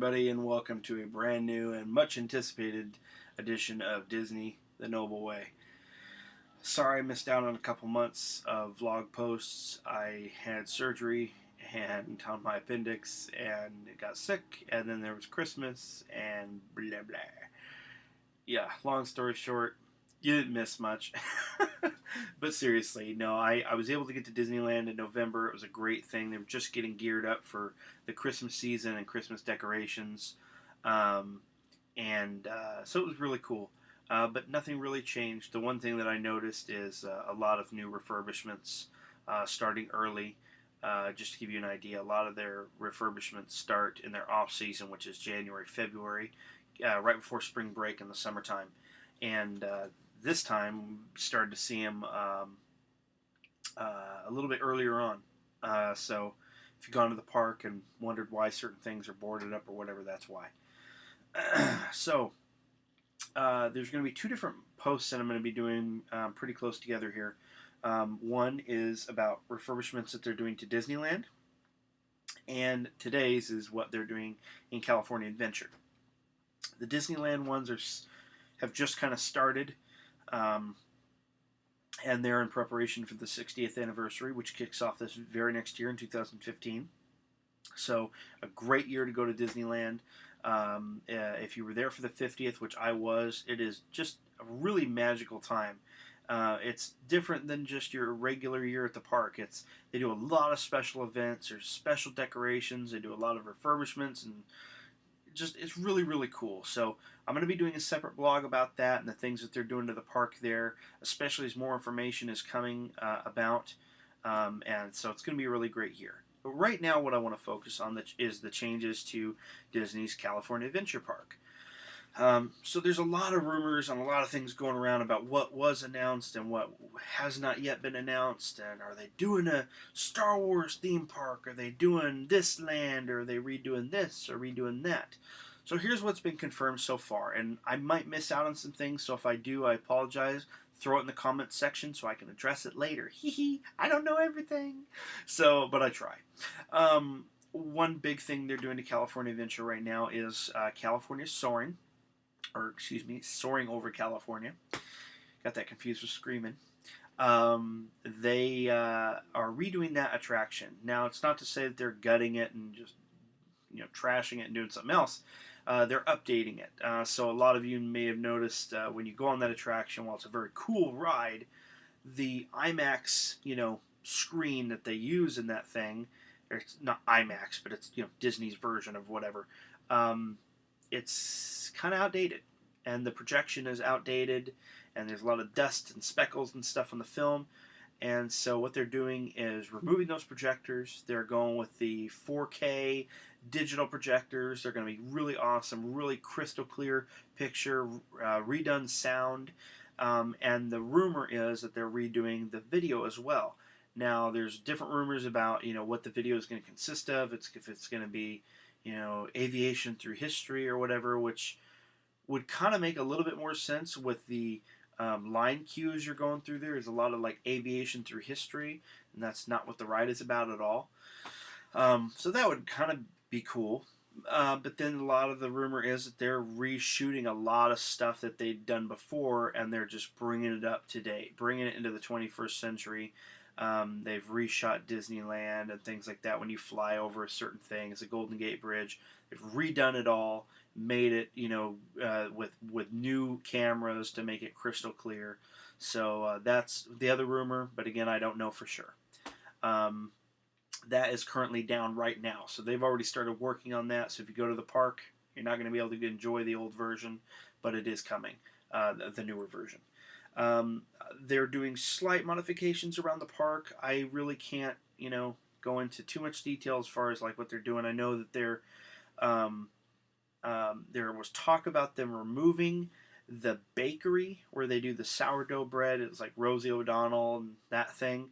everybody, and welcome to a brand new and much anticipated edition of Disney the Noble Way. Sorry I missed out on a couple months of vlog posts. I had surgery and on my appendix and got sick, and then there was Christmas and blah blah. Yeah, long story short, you didn't miss much. But seriously, no, I was able to get to Disneyland in November. It was a great thing. They were just getting geared up for the Christmas season and Christmas decorations. So it was really cool. But nothing really changed. The one thing that I noticed is a lot of new refurbishments starting early. Just to give you an idea, a lot of their refurbishments start in their off-season, which is January, February, right before spring break in the summertime. And this time, we started to see them a little bit earlier on. So if you've gone to the park and wondered why certain things are boarded up or whatever, that's why. So there's going to be two different posts that I'm going to be doing pretty close together here. One is about refurbishments that they're doing to Disneyland, and today's is what they're doing in California Adventure. The Disneyland ones have just kind of started, and they're in preparation for the 60th anniversary, which kicks off this very next year in 2015. So a great year to go to Disneyland. If you were there for the 50th, which I was, it is just a really magical time. It's different than just your regular year at the park. They do a lot of special events, there's special decorations, they do a lot of refurbishments, and it's really, really cool. So I'm going to be doing a separate blog about that and the things that they're doing to the park there, especially as more information is coming about. And so it's going to be a really great year. But right now what I want to focus on is the changes to Disney's California Adventure Park. So there's a lot of rumors and a lot of things going around about what was announced and what has not yet been announced. And are they doing a Star Wars theme park? Are they doing this land? Or are they redoing this or redoing that? So here's what's been confirmed so far. And I might miss out on some things, so if I do, I apologize. Throw it in the comments section so I can address it later. Hee hee, I don't know everything. But I try. One big thing they're doing to California Adventure right now is California Soaring. Soaring over California. Got that confused with Screaming. They are redoing that attraction. Now, it's not to say that they're gutting it and just trashing it and doing something else. They're updating it. So a lot of you may have noticed when you go on that attraction, while it's a very cool ride, the IMAX screen that they use in that thing, it's not IMAX, but it's Disney's version of whatever. It's kind of outdated, and the projection is outdated, and there's a lot of dust and speckles and stuff on the film. And so what they're doing is removing those projectors. They're going with the 4K digital projectors. They're going to be really awesome, really crystal clear picture, redone sound, and the rumor is that they're redoing the video as well. Now, there's different rumors about what the video is going to consist of. If it's going to be aviation through history or whatever, which would kind of make a little bit more sense with the line cues you're going through there. There's a lot of like aviation through history, and that's not what the ride is about at all. So that would kind of be cool. But then a lot of the rumor is that they're reshooting a lot of stuff that they'd done before, and they're just bringing it up to date, bringing it into the 21st century. They've reshot Disneyland and things like that. When you fly over a certain thing, it's a Golden Gate Bridge. They've redone it all, made it with new cameras to make it crystal clear. So that's the other rumor, but again, I don't know for sure. That is currently down right now, so they've already started working on that. So if you go to the park, you're not going to be able to enjoy the old version, but it is coming, the newer version. They're doing slight modifications around the park. I really can't, go into too much detail as far as like what they're doing. I know that there was talk about them removing the bakery where they do the sourdough bread. It was like Rosie O'Donnell and that thing.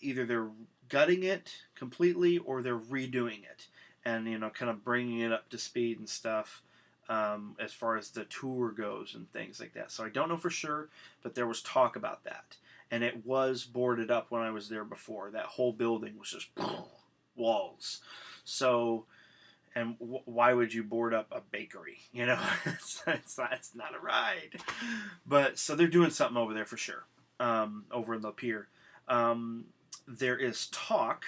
Either they're gutting it completely or they're redoing it and kind of bringing it up to speed and stuff. As far as the tour goes and things like that. So I don't know for sure, but there was talk about that. And it was boarded up when I was there before. That whole building was just walls. So And why would you board up a bakery? You know, it's not a ride. But so they're doing something over there for sure. Over in the pier, um, there is talk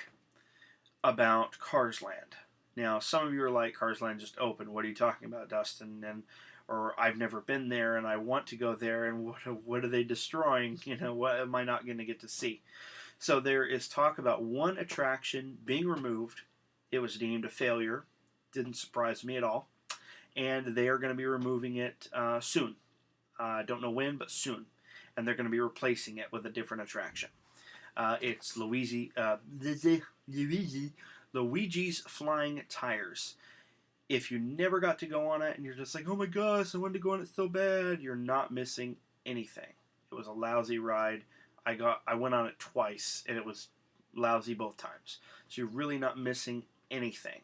about Cars Land. Now, some of you are like, Cars Land just opened. What are you talking about, Dustin? And or I've never been there and I want to go there. And what are they destroying? You know, what am I not going to get to see? So there is talk about one attraction being removed. It was deemed a failure. Didn't surprise me at all. And they are going to be removing it soon. I don't know when, but soon. And they're going to be replacing it with a different attraction. It's Luigi's Flying Tires. If you never got to go on it and you're just like, oh my gosh, I wanted to go on it so bad, you're not missing anything. It was a lousy ride. I went on it twice and it was lousy both times. So you're really not missing anything.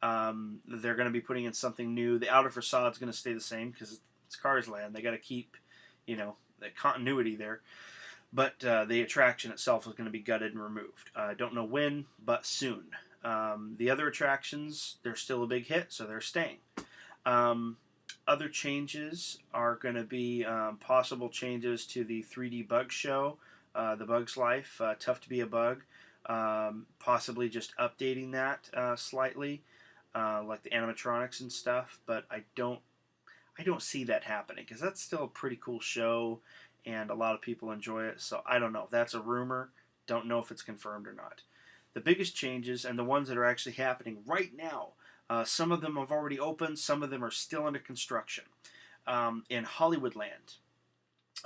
They're going to be putting in something new. The outer facade is going to stay the same because it's Cars Land. They got to keep, you know, the continuity there. But the attraction itself is going to be gutted and removed. I don't know when, but soon. The other attractions, they're still a big hit, so they're staying. Other changes are going to be possible changes to the 3D Bug Show, The Bug's Life, Tough to Be a Bug. Possibly just updating that slightly, like the animatronics and stuff. But I don't see that happening because that's still a pretty cool show. And a lot of people enjoy it, so I don't know. That's a rumor. Don't know if it's confirmed or not. The biggest changes, and the ones that are actually happening right now, some of them have already opened, some of them are still under construction. In Hollywoodland,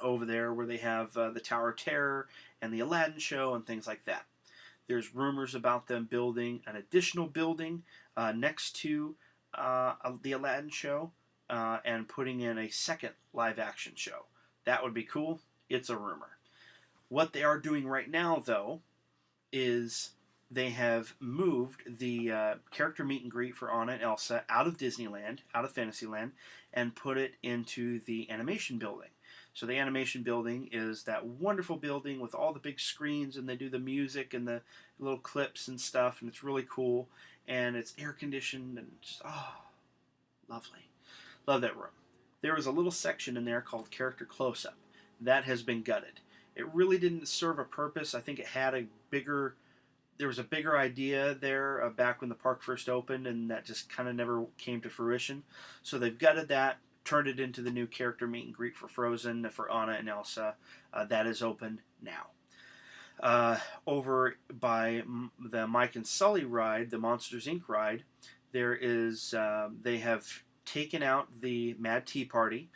over there where they have the Tower of Terror and the Aladdin show and things like that. There's rumors about them building an additional building next to the Aladdin show and putting in a second live-action show. That would be cool. It's a rumor. What they are doing right now, though, is they have moved the character meet and greet for Anna and Elsa out of Disneyland, out of Fantasyland, and put it into the animation building. So the animation building is that wonderful building with all the big screens, and they do the music and the little clips and stuff, and it's really cool. And it's air conditioned and just, lovely. Love that room. There was a little section in there called Character Close-Up. That has been gutted. It really didn't serve a purpose. I think it had there was a bigger idea there back when the park first opened, and that just kind of never came to fruition. So they've gutted that, turned it into the new character meet and greet for Frozen, for Anna and Elsa. That is open now. Over by the Mike and Sully ride, the Monsters Inc. ride, there is, they have taken out the Mad Tea Party,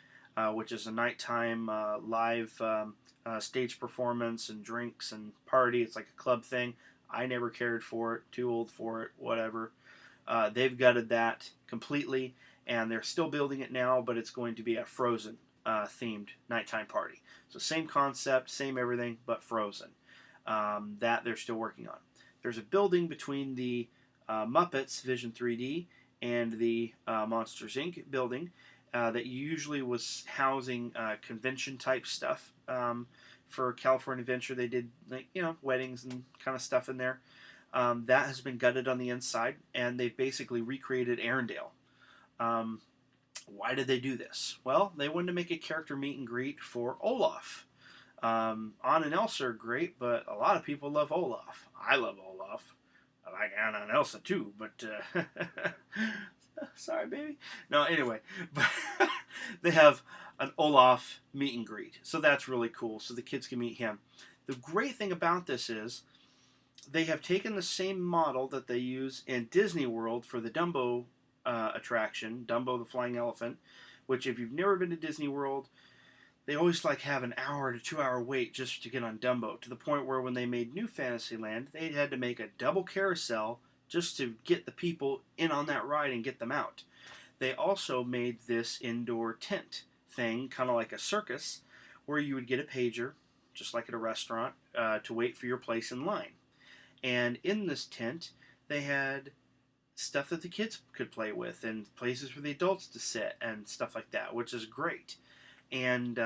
which is a nighttime live stage performance and drinks and party. It's like a club thing. I never cared for it, too old for it, whatever. They've gutted that completely, and they're still building it now, but it's going to be a Frozen themed nighttime party. So same concept, same everything, but Frozen. That they're still working on. There's a building between the Muppets Vision 3D and the Monsters Inc. building that usually was housing convention type stuff. For California Adventure, they did weddings and kind of stuff in there. That has been gutted on the inside, and they've basically recreated Arendelle. Why did they do this? Well, they wanted to make a character meet and greet for Olaf. Anna and Elsa are great, but a lot of people love Olaf. I love Olaf. I like Anna and Elsa too, but sorry, baby. No, anyway, but they have an Olaf meet and greet, so that's really cool. So the kids can meet him. The great thing about this is they have taken the same model that they use in Disney World for the Dumbo attraction, Dumbo the Flying Elephant, which if you've never been to Disney World, they always have an hour to 2 hour wait just to get on Dumbo, to the point where when they made New Fantasyland, they had to make a double carousel just to get the people in on that ride and get them out. They also made this indoor tent thing, kind of like a circus, where you would get a pager, just like at a restaurant, to wait for your place in line. And in this tent, they had stuff that the kids could play with, and places for the adults to sit, and stuff like that, which is great. And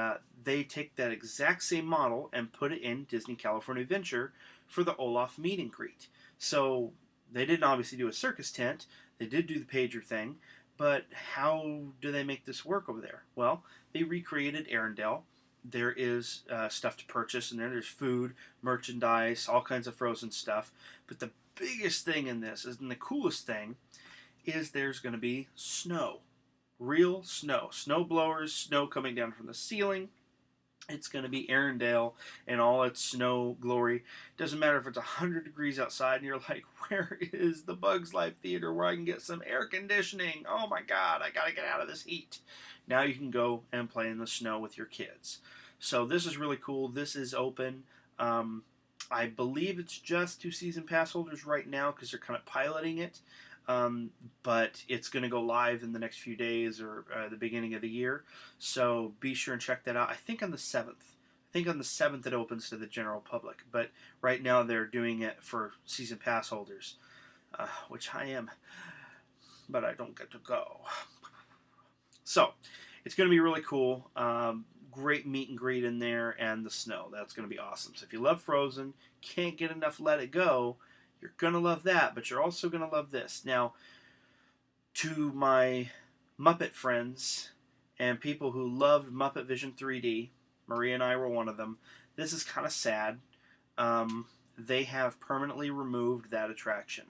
they take that exact same model and put it in Disney California Adventure for the Olaf meet and greet. So they didn't obviously do a circus tent. They did do the pager thing, but how do they make this work over there? Well, they recreated Arendelle. There is stuff to purchase, and there's food, merchandise, all kinds of frozen stuff. But the biggest thing in this is, and the coolest thing, is there's going to be snow. Real snow. Snow blowers, snow coming down from the ceiling. It's going to be Arendelle in all its snow glory. Doesn't matter if it's 100 degrees outside and you're like, where is the Bugs Life Theater where I can get some air conditioning? Oh my God, I got to get out of this heat. Now you can go and play in the snow with your kids. So this is really cool. This is open. I believe it's just to season pass holders right now because they're kind of piloting it. But it's going to go live in the next few days or the beginning of the year. So be sure and check that out. I think on the 7th. I think on the 7th it opens to the general public. But right now they're doing it for season pass holders, which I am. But I don't get to go. So it's going to be really cool. Great meet and greet in there, and the snow. That's going to be awesome. So if you love Frozen, can't get enough Let It Go, you're going to love that, but you're also going to love this. Now, to my Muppet friends and people who loved Muppet Vision 3D, Maria and I were one of them, this is kind of sad. They have permanently removed that attraction.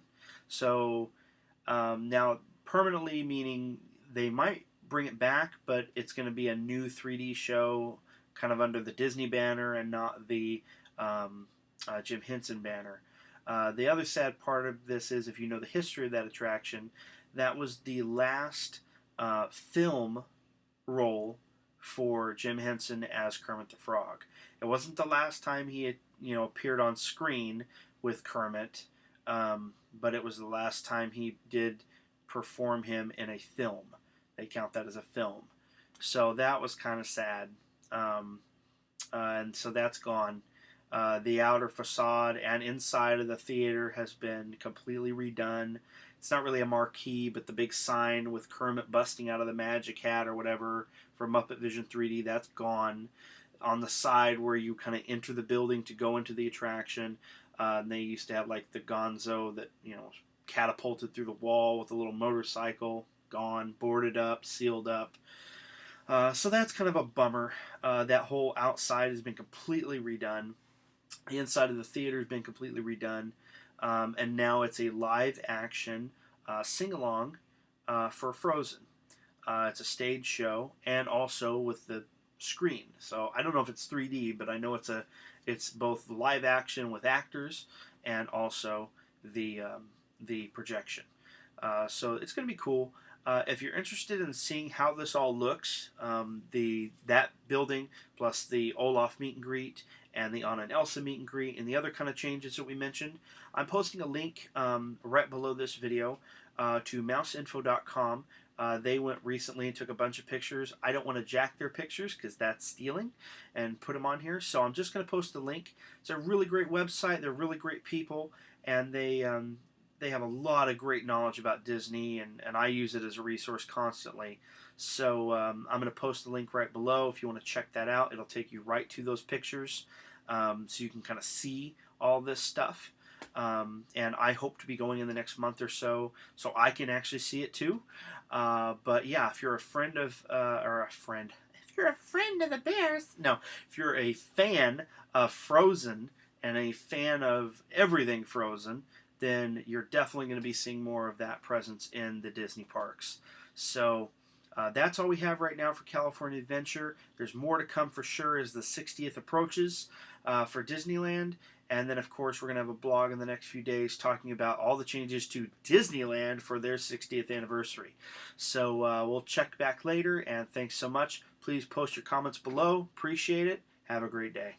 So, now, permanently meaning they might bring it back, but it's going to be a new 3D show kind of under the Disney banner and not the Jim Henson banner. The other sad part of this is, if you know the history of that attraction, that was the last film role for Jim Henson as Kermit the Frog. It wasn't the last time he had, appeared on screen with Kermit, but it was the last time he did perform him in a film. They count that as a film. So that was kind of sad. And so that's gone. The outer facade and inside of the theater has been completely redone. It's not really a marquee, but the big sign with Kermit busting out of the magic hat or whatever for Muppet Vision 3D, that's gone. On the side where you kind of enter the building to go into the attraction, they used to have like the Gonzo that, catapulted through the wall with a little motorcycle. Gone, boarded up, sealed up. So that's kind of a bummer. That whole outside has been completely redone. The inside of the theater has been completely redone. And now it's a live action sing-along for Frozen. It's a stage show and also with the screen. So I don't know if it's 3D, but I know it's both live action with actors and also the projection. So it's going to be cool. If you're interested in seeing how this all looks, that building plus the Olaf meet and greet and the Anna and Elsa meet and greet and the other kind of changes that we mentioned, I'm posting a link right below this video to mouseinfo.com. They went recently and took a bunch of pictures. I don't want to jack their pictures because that's stealing and put them on here. So I'm just going to post the link. It's a really great website. They're really great people, and they have a lot of great knowledge about Disney, and I use it as a resource constantly. So I'm going to post the link right below if you want to check that out. It'll take you right to those pictures so you can kind of see all this stuff. And I hope to be going in the next month or so I can actually see it too. But yeah, if you're a friend of, if you're a friend of the Bears, no, if you're a fan of Frozen and a fan of everything Frozen, then you're definitely going to be seeing more of that presence in the Disney parks. So that's all we have right now for California Adventure. There's more to come for sure as the 60th approaches for Disneyland. And then, of course, we're going to have a blog in the next few days talking about all the changes to Disneyland for their 60th anniversary. So we'll check back later, and thanks so much. Please post your comments below. Appreciate it. Have a great day.